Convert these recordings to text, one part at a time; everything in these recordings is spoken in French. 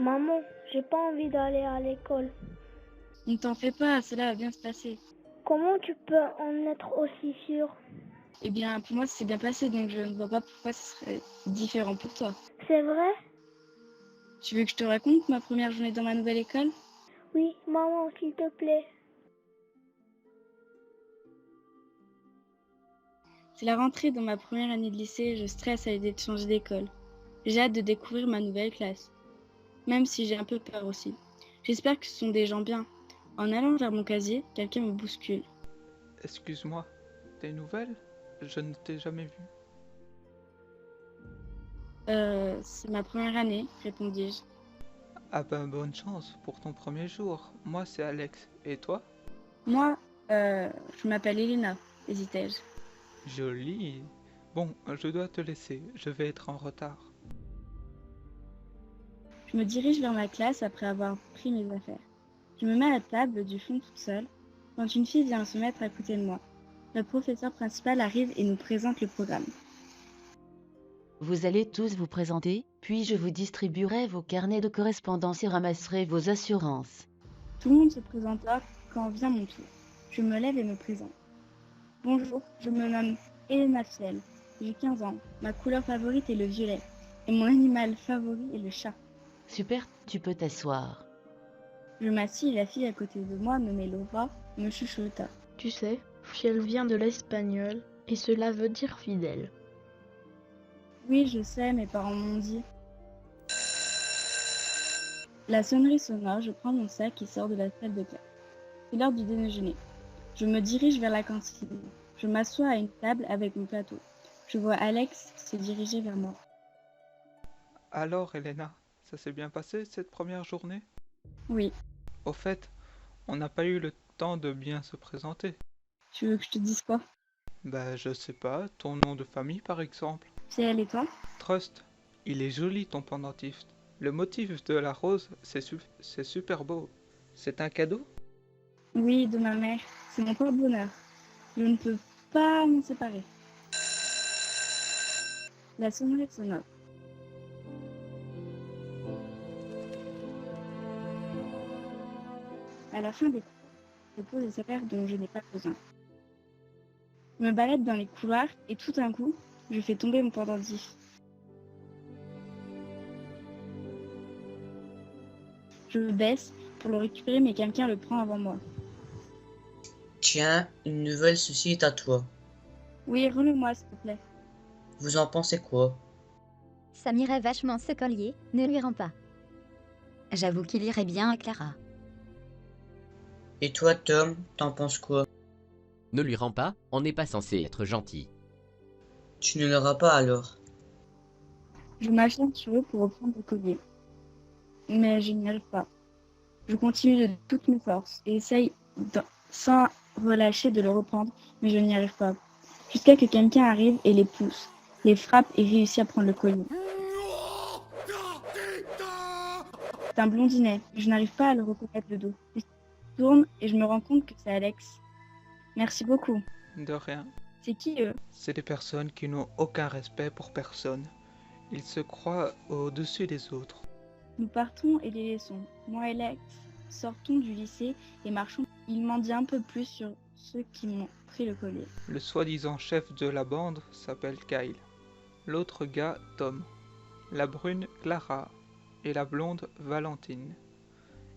Maman, j'ai pas envie d'aller à l'école. Ne t'en fais pas, cela va bien se passer. Comment tu peux en être aussi sûre? Eh bien, pour moi, ça s'est bien passé, donc je ne vois pas pourquoi ce serait différent pour toi. C'est vrai? Tu veux que je te raconte ma première journée dans ma nouvelle école? Oui, maman, s'il te plaît. C'est la rentrée dans ma première année de lycée, je stresse à l'idée de changer d'école. J'ai hâte de découvrir ma nouvelle classe, même si j'ai un peu peur aussi. J'espère que ce sont des gens bien. En allant vers mon casier, quelqu'un me bouscule. Excuse-moi, des nouvelles? Je ne t'ai jamais vu. C'est ma première année, répondis-je. Ah ben bonne chance pour ton premier jour. Moi c'est Alex. Et toi? Moi, je m'appelle Elena, hésitai-je. Joli. Bon, je dois te laisser, je vais être en retard. Je me dirige vers ma classe après avoir pris mes affaires. Je me mets à la table du fond toute seule, quand une fille vient se mettre à côté de moi. Le professeur principal arrive et nous présente le programme. Vous allez tous vous présenter, puis je vous distribuerai vos carnets de correspondance et ramasserai vos assurances. Tout le monde se présenta quand vient mon tour. Je me lève et me présente. Bonjour, je me nomme Elena Fiel. J'ai 15 ans. Ma couleur favorite est le violet. Et mon animal favori est le chat. Super, tu peux t'asseoir. Je m'assis et la fille à côté de moi, nommée Laura, me chuchota. Tu sais, fiel vient de l'espagnol et cela veut dire fidèle. Oui, je sais, mes parents m'ont dit. La sonnerie sonore, je prends mon sac et sors de la salle de classe. C'est l'heure du déjeuner. Je me dirige vers la cantine. Je m'assois à une table avec mon plateau. Je vois Alex se diriger vers moi. Alors Elena, ça s'est bien passé cette première journée? Oui, Au fait, on n'a pas eu le temps de bien se présenter. tu veux que je te dise quoi? Bah je sais pas, ton nom de famille par exemple. C'est elle et toi? Trust, il est joli ton pendentif. Le motif de la rose, c'est super beau. C'est un cadeau? Oui, de ma mère. C'est mon porte-bonheur. Je ne peux pas m'en séparer. La sonnerie sonore. À la fin des cours, je pose des affaires dont je n'ai pas besoin. Je me balade dans les couloirs et tout d'un coup, je fais tomber mon pendentif. Je me baisse pour le récupérer, mais quelqu'un le prend avant moi. Tiens, une nouvelle ceci est à toi. Oui, remets-moi, s'il te plaît. Vous en pensez quoi? Ça m'irait vachement ce collier, ne lui rends pas. J'avoue qu'il irait bien à Clara. Et toi, Tom, t'en penses quoi? Ne lui rends pas, on n'est pas censé être gentil. Tu ne l'auras pas alors? Je m'acharne sur eux pour reprendre le collier. Mais je n'y arrive pas. Je continue de toutes mes forces et essaye sans relâcher de le reprendre, mais je n'y arrive pas. Jusqu'à que quelqu'un arrive et les pousse, les frappe et réussit à prendre le collier. C'est un blondinet. Je n'arrive pas à le reconnaître de dos. Je tourne et je me rends compte que c'est Alex. Merci beaucoup. De rien. C'est qui eux? C'est des personnes qui n'ont aucun respect pour personne. Ils se croient au-dessus des autres. Nous partons et les laissons. Moi et Alex sortons du lycée et marchons. Il m'en dit un peu plus sur ceux qui m'ont pris le collier. Le soi-disant chef de la bande s'appelle Kyle. L'autre gars, Tom. La brune, Clara. Et la blonde, Valentine.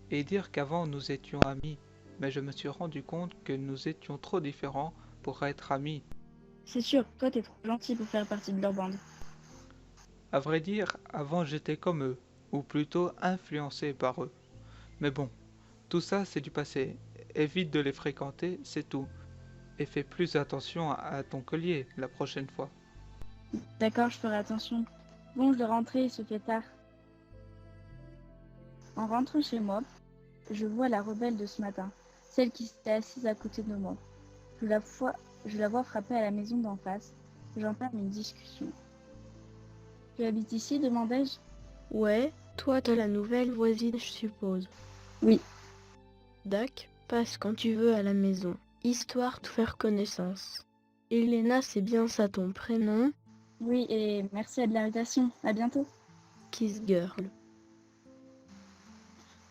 Et dire qu'avant nous étions amis, mais je me suis rendu compte que nous étions trop différents pour être amis. C'est sûr, toi t'es trop gentil pour faire partie de leur bande. À vrai dire, avant j'étais comme eux, ou plutôt influencé par eux. Mais bon, tout ça c'est du passé. Évite de les fréquenter, c'est tout. Et fais plus attention à ton collier la prochaine fois. D'accord, je ferai attention. Bon, je dois rentrer, il se fait tard. En rentrant chez moi, je vois la rebelle de ce matin, celle qui s'était assise à côté de moi. Je la vois frapper à la maison d'en face. J'entame une discussion. Tu habites ici, demandai-je. Ouais, toi t'as la nouvelle voisine, je suppose. Oui. Dac, passe quand tu veux à la maison, histoire de faire connaissance. Elena, c'est bien ça ton prénom? Oui, et merci de l'invitation. À bientôt. Kiss Girl.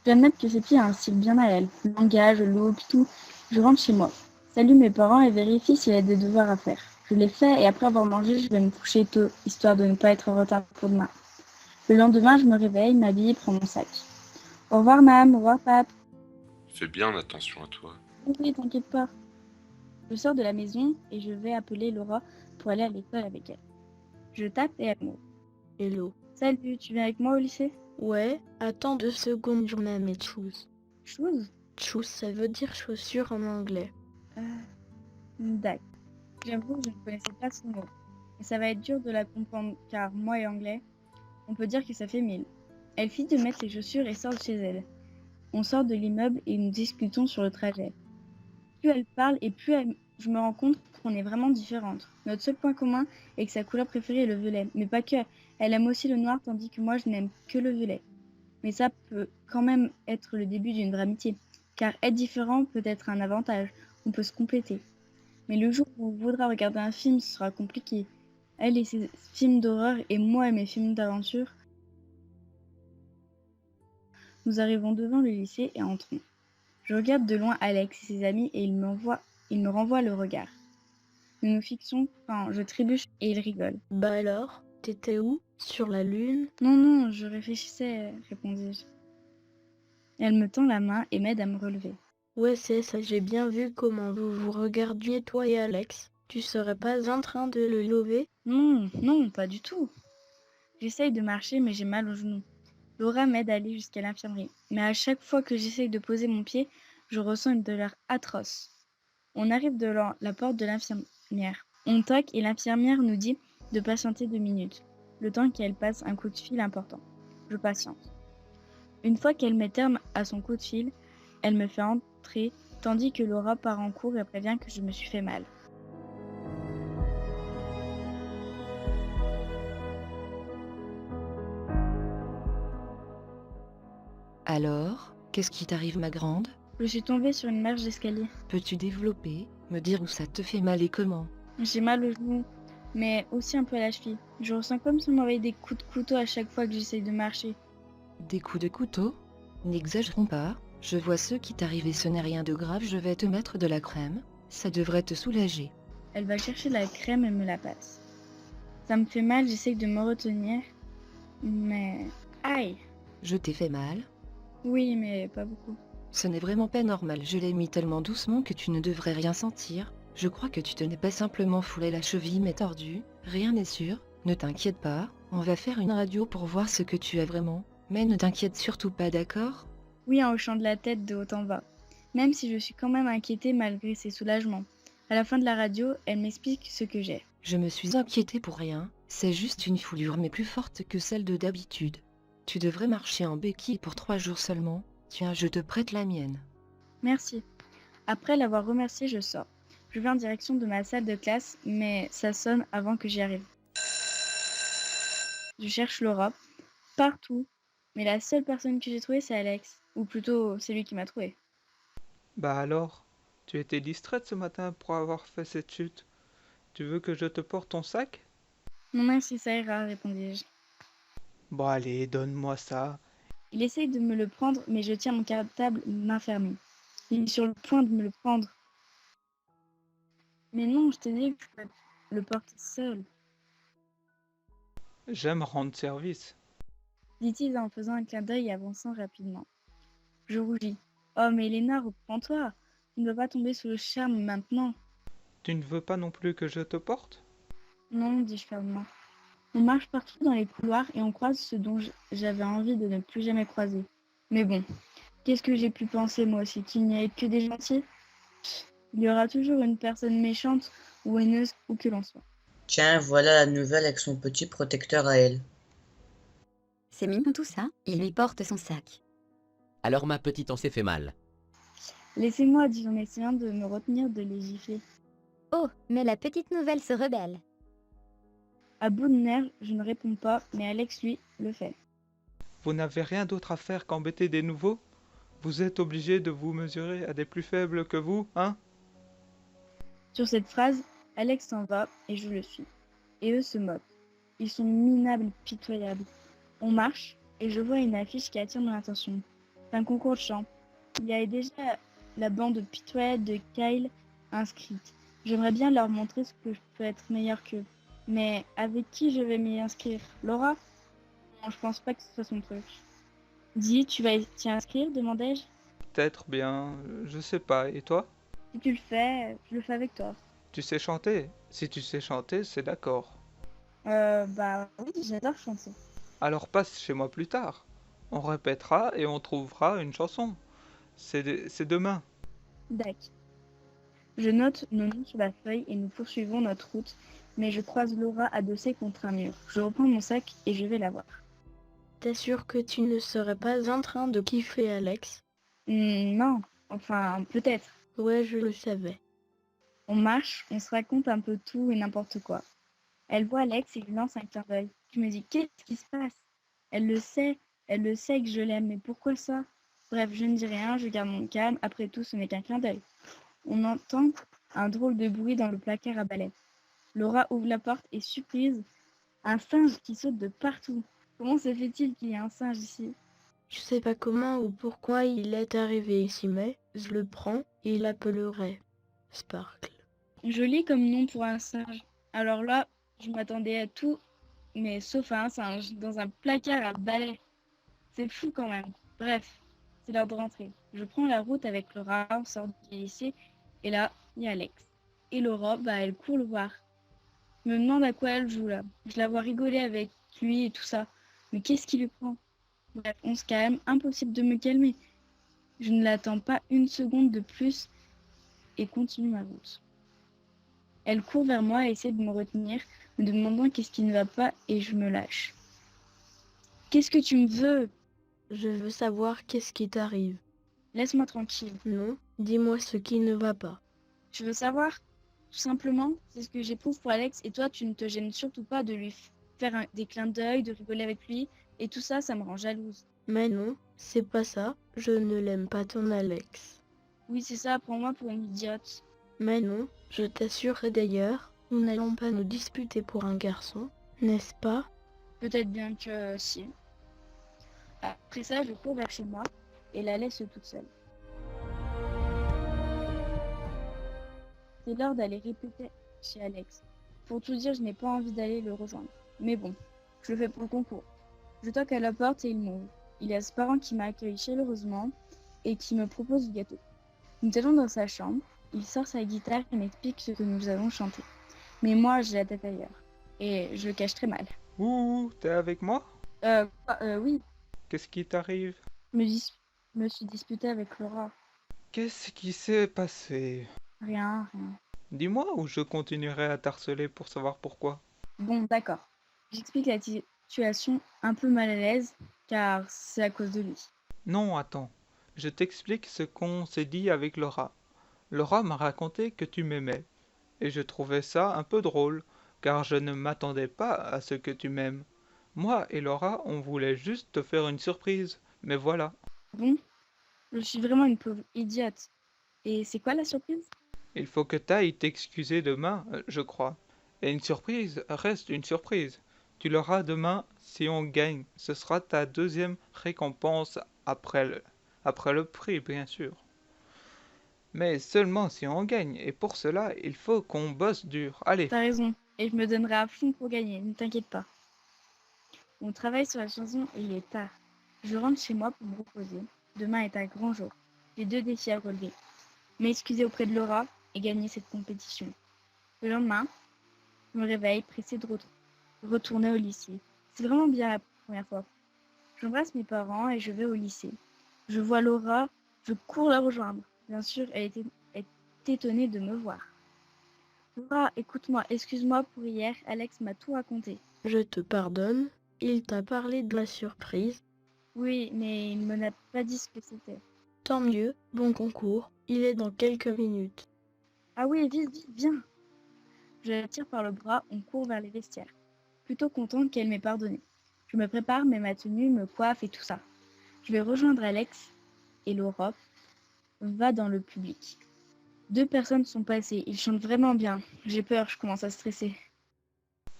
J'admets que ces filles a un style bien à elle. Le langage, le look, tout. Je rentre chez moi. Salue mes parents et vérifie s'il y a des devoirs à faire. Je les fais et après avoir mangé, je vais me coucher tôt, histoire de ne pas être en retard pour demain. Le lendemain, je me réveille, m'habille et prends mon sac. Au revoir, mam. Au revoir, pape. Fais bien attention à toi. Oui, t'inquiète pas. Je sors de la maison et je vais appeler Laura pour aller à l'école avec elle. Je tape et elle m'ouvre. Hello. Salut, tu viens avec moi au lycée? Ouais, attends 2 secondes, je mets mes shoes. Chose? Shoes, ça veut dire chaussures en anglais. D'accord. J'avoue que je ne connaissais pas ce mot. Et ça va être dur de la comprendre car moi et anglais, on peut dire que ça fait 1000. Elle finit de mettre les chaussures et sort de chez elle. On sort de l'immeuble et nous discutons sur le trajet. Plus elle parle et je me rends compte qu'on est vraiment différentes. Notre seul point commun est que sa couleur préférée est le violet. Mais pas que. Elle aime aussi le noir tandis que moi je n'aime que le violet. Mais ça peut quand même être le début d'une vraie amitié. Car être différent peut être un avantage. On peut se compléter. Mais le jour où on voudra regarder un film, ce sera compliqué. Elle et ses films d'horreur et moi et mes films d'aventure. Nous arrivons devant le lycée et entrons. Je regarde de loin Alex et ses amis et il me renvoie le regard. Nous nous fixons quand je trébuche et il rigole. Bah alors, t'étais où? Sur la lune? Non, je réfléchissais, répondis-je. Elle me tend la main et m'aide à me relever. Ouais, c'est ça, j'ai bien vu comment vous vous regardiez, toi et Alex. Tu serais pas en train de le lever? Non, pas du tout. J'essaye de marcher mais j'ai mal au genou. Laura m'aide à aller jusqu'à l'infirmerie. Mais à chaque fois que j'essaye de poser mon pied, je ressens une douleur atroce. On arrive devant la porte de l'infirmière. On toque et l'infirmière nous dit de patienter 2 minutes, le temps qu'elle passe un coup de fil important. Je patiente. Une fois qu'elle met terme à son coup de fil, elle me fait entrer, tandis que Laura part en cours et prévient que je me suis fait mal. Alors, qu'est-ce qui t'arrive, ma grande? Je suis tombée sur une marche d'escalier. Peux-tu développer, me dire où ça te fait mal et comment? J'ai mal au genou, mais aussi un peu à la cheville. Je ressens comme si on m'envoyait des coups de couteau à chaque fois que j'essaye de marcher. Des coups de couteau? N'exagérons pas, je vois ce qui t'arrive et ce n'est rien de grave, je vais te mettre de la crème, ça devrait te soulager. Elle va chercher la crème et me la passe. Ça me fait mal, j'essaye de me retenir, mais... Aïe! Je t'ai fait mal? Oui, mais pas beaucoup. Ce n'est vraiment pas normal, je l'ai mis tellement doucement que tu ne devrais rien sentir. Je crois que tu te n'es pas simplement foulé la cheville mais tordue, rien n'est sûr, ne t'inquiète pas, on va faire une radio pour voir ce que tu as vraiment. Mais ne t'inquiète surtout pas, d'accord? Oui, en hochant de la tête de haut en bas, même si je suis quand même inquiétée malgré ses soulagements. À la fin de la radio, elle m'explique ce que j'ai. Je me suis inquiétée pour rien, c'est juste une foulure mais plus forte que celle de d'habitude. Tu devrais marcher en béquille pour 3 jours seulement. Tiens, je te prête la mienne. Merci. Après l'avoir remercié, je sors. Je vais en direction de ma salle de classe, mais ça sonne avant que j'y arrive. Je cherche Laura, partout, mais la seule personne que j'ai trouvée, c'est Alex. Ou plutôt, c'est lui qui m'a trouvée. Bah alors, tu étais distraite ce matin pour avoir fait cette chute. Tu veux que je te porte ton sac? Non merci, ça ira, répondis-je. Bon allez, donne-moi ça. Il essaye de me le prendre, mais je tiens mon cartable main fermée. Il est sur le point de me le prendre. Mais non, je te dis que je peux le porter seul, J'aime rendre service. dit-il en faisant un clin d'œil et avançant rapidement. Je rougis. Oh, mais Elena, reprends-toi. Tu ne vas pas tomber sous le charme maintenant. Tu ne veux pas non plus que je te porte? Non, dis-je fermement. On marche partout dans les couloirs et on croise ce dont j'avais envie de ne plus jamais croiser. Mais bon, qu'est-ce que j'ai pu penser moi aussi, qu'il n'y avait que des gentils? Il y aura toujours une personne méchante ou haineuse où que l'on soit. Tiens, voilà la nouvelle avec son petit protecteur à elle. C'est mignon tout ça. Il lui porte son sac. Alors ma petite, on s'est fait mal. Laissez-moi, dis-je en essayant de me retenir de les gifler. Oh, mais la petite nouvelle se rebelle. À bout de nerfs, je ne réponds pas, mais Alex, lui, le fait. Vous n'avez rien d'autre à faire qu'embêter des nouveaux? Vous êtes obligé de vous mesurer à des plus faibles que vous, hein? Sur cette phrase, Alex s'en va et je le suis. Et eux se moquent. Ils sont minables, pitoyables. On marche et je vois une affiche qui attire mon attention. C'est un concours de chant. Il y avait déjà la bande pitoyable de Kyle inscrite. J'aimerais bien leur montrer ce que je peux être meilleur qu'eux. Mais avec qui je vais m'y inscrire? Laura? Non, je pense pas que ce soit son truc. Dis, tu vas t'y inscrire? Demandai-je. Peut-être bien, je sais pas. Et toi? Si tu le fais, je le fais avec toi. Tu sais chanter? Si tu sais chanter, c'est d'accord. Bah oui, j'adore chanter. Alors passe chez moi plus tard. On répétera et on trouvera une chanson. C'est demain. D'accord. Je note nos noms sur la feuille et nous poursuivons notre route, mais je croise Laura adossée contre un mur. Je reprends mon sac et je vais la voir. T'es sûr que tu ne serais pas en train de kiffer Alex? Non, enfin peut-être. Ouais, je le savais. On marche, on se raconte un peu tout et n'importe quoi. Elle voit Alex et lui lance un clin d'œil. Je me dis, qu'est-ce qui se passe? Elle le sait que je l'aime, mais pourquoi ça? Bref, je ne dis rien, je garde mon calme, après tout ce n'est qu'un clin d'œil. On entend un drôle de bruit dans le placard à balai. Laura ouvre la porte et surprise, un singe qui saute de partout. Comment se fait-il qu'il y ait un singe ici? Je sais pas comment ou pourquoi il est arrivé ici, mais je le prends et il l'appellerait Sparkle. Joli comme nom pour un singe. Alors là, je m'attendais à tout, mais sauf à un singe, dans un placard à balai. C'est fou quand même. Bref, c'est l'heure de rentrer. Je prends la route avec Laura, on sort du lycée, et là, il y a Alex. Et Laura, elle court le voir. Je me demande à quoi elle joue là. Je la vois rigoler avec lui et tout ça. Mais qu'est-ce qui lui prend? Bref, on se calme, impossible de me calmer. Je ne l'attends pas une seconde de plus et continue ma route. Elle court vers moi et essaie de me retenir, me demandant qu'est-ce qui ne va pas et je me lâche. Qu'est-ce que tu me veux? Je veux savoir qu'est-ce qui t'arrive. Laisse-moi tranquille. Non, dis-moi ce qui ne va pas. Je veux savoir, tout simplement, c'est ce que j'éprouve pour Alex et toi, tu ne te gênes surtout pas de lui faire des clins d'œil, de rigoler avec lui et tout ça, ça me rend jalouse. Mais non, c'est pas ça, je ne l'aime pas ton Alex. Oui, c'est ça, prends-moi pour une idiote. Mais non, je t'assure et d'ailleurs, nous n'allons pas nous disputer pour un garçon, n'est-ce pas? Peut-être bien que si. Après ça, je cours vers chez moi et la laisse toute seule. C'est l'heure d'aller répéter chez Alex. Pour tout dire, je n'ai pas envie d'aller le rejoindre. Mais bon, je le fais pour le concours. Je toque à la porte et il m'ouvre. Il y a ce parent qui m'a accueilli chaleureusement et qui me propose du gâteau. Nous allons dans sa chambre. Il sort sa guitare et m'explique ce que nous allons chanter. Mais moi, j'ai la tête ailleurs. Et je le cache très mal. Ouh, t'es avec moi? Oui. Qu'est-ce qui t'arrive? Me suis disputée avec Laura. Qu'est-ce qui s'est passé? Rien. Dis-moi ou je continuerai à t'harceler pour savoir pourquoi. Bon, d'accord. J'explique la situation un peu mal à l'aise, car c'est à cause de lui. Non, attends. Je t'explique ce qu'on s'est dit avec Laura. Laura m'a raconté que tu m'aimais. Et je trouvais ça un peu drôle, car je ne m'attendais pas à ce que tu m'aimes. Moi et Laura, on voulait juste te faire une surprise, mais voilà. Bon, je suis vraiment une pauvre idiote. Et c'est quoi la surprise? Il faut que t'ailles t'excuser demain, je crois. Et une surprise reste une surprise. Tu l'auras demain si on gagne. Ce sera ta deuxième récompense après le prix, bien sûr. Mais seulement si on gagne, et pour cela, il faut qu'on bosse dur. Allez. T'as raison, et je me donnerai à fond pour gagner, ne t'inquiète pas. On travaille sur la chanson et il est tard. Je rentre chez moi pour me reposer. Demain est un grand jour. J'ai 2 défis à relever. M'excuser auprès de Laura et gagner cette compétition. Le lendemain, je me réveille pressée de retourner au lycée. C'est vraiment bien la première fois. J'embrasse mes parents et je vais au lycée. Je vois Laura, je cours la rejoindre. Bien sûr, elle est étonnée de me voir. Laura, écoute-moi, excuse-moi pour hier, Alex m'a tout raconté. Je te pardonne, il t'a parlé de la surprise. Oui, mais il ne m'a pas dit ce que c'était. Tant mieux, bon concours, il est dans quelques minutes. Ah oui, vite, viens. Je la tire par le bras, on court vers les vestiaires. Plutôt contente qu'elle m'ait pardonné. Je me prépare, mets ma tenue, me coiffe et tout ça. Je vais rejoindre Alex et Laura va dans le public. 2 personnes sont passées, ils chantent vraiment bien. J'ai peur, je commence à stresser.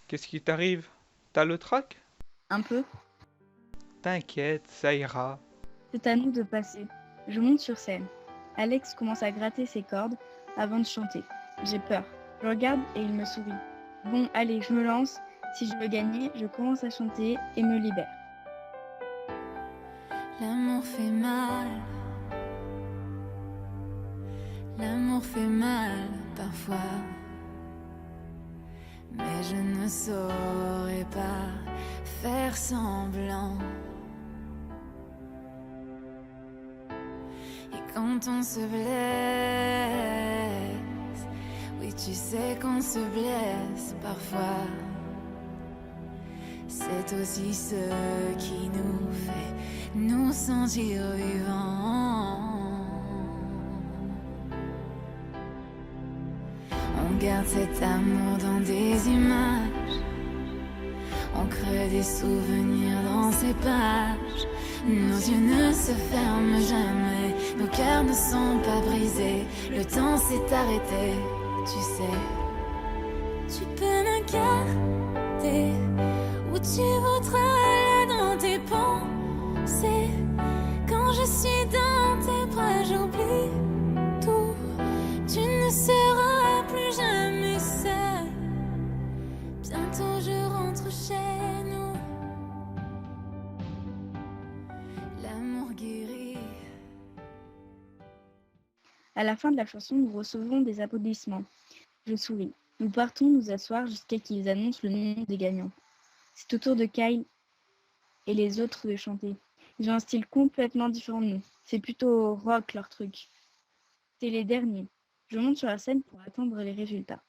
Qu'est-ce qui t'arrive? T'as le trac? Un peu. T'inquiète, ça ira. C'est à nous de passer. Je monte sur scène. Alex commence à gratter ses cordes avant de chanter. J'ai peur. Je regarde et il me sourit. Bon, allez, je me lance. Si je veux gagner, je commence à chanter et me libère. L'amour fait mal. L'amour fait mal parfois. Mais je ne saurais pas faire semblant. Et quand on se blesse, oui tu sais qu'on se blesse parfois. C'est aussi ce qui nous fait nous sentir vivants. On garde cet amour dans des images, on crée des souvenirs dans ces pages. Nos yeux ne se ferment jamais, nos cœurs ne sont pas brisés. Le temps s'est arrêté, tu sais. Tu peux me garder où tu voudras aller dans tes pensées. Quand je suis dans tes bras, j'oublie tout. Tu ne seras plus jamais seul. Bientôt je rentre chez nous. L'amour guérit. À la fin de la chanson, nous recevons des applaudissements. Je souris. Nous partons nous asseoir jusqu'à qu'ils annoncent le nom des gagnants. C'est au tour de Kyle et les autres de chanter. Ils ont un style complètement différent de nous. C'est plutôt rock leur truc. C'est les derniers. Je monte sur la scène pour attendre les résultats.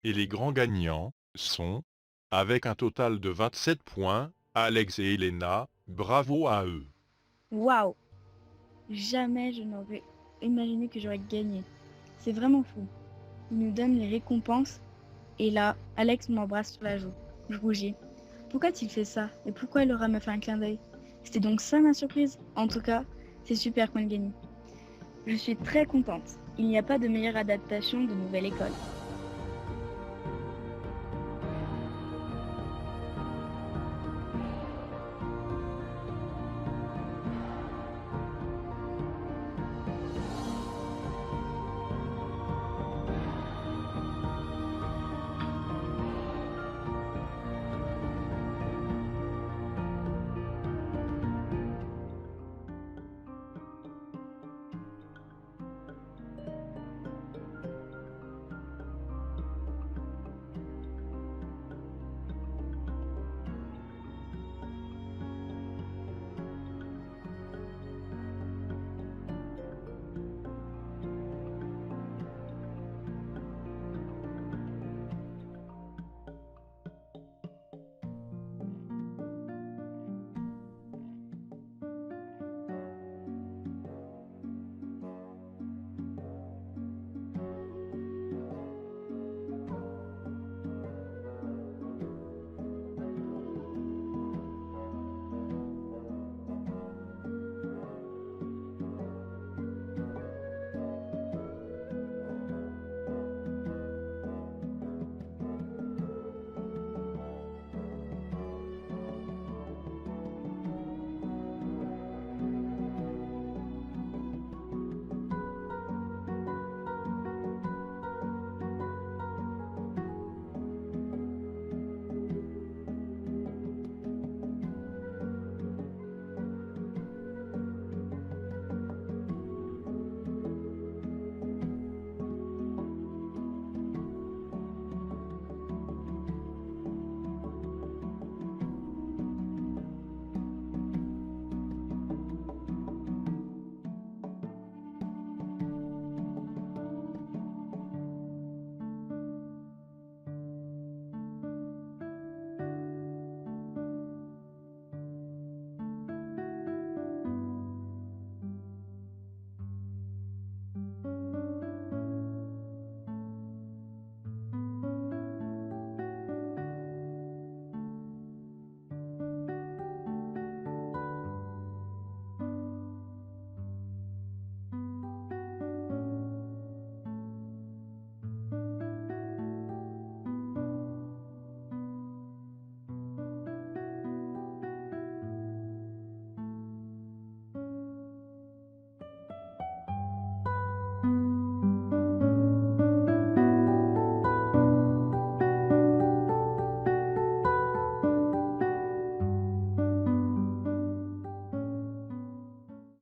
Et les grands gagnants sont, avec un total de 27 points, Alex et Elena. Bravo à eux. Waouh! Jamais je n'aurais imaginé que j'aurais gagné. C'est vraiment fou. Ils nous donnent les récompenses et là, Alex m'embrasse sur la joue. Je rougis. Pourquoi a-t-il fait ça? Et pourquoi Laura m'a fait un clin d'œil? C'était donc ça ma surprise? En tout cas, c'est super qu'on ait gagné. Je suis très contente. Il n'y a pas de meilleure adaptation de Nouvelle École.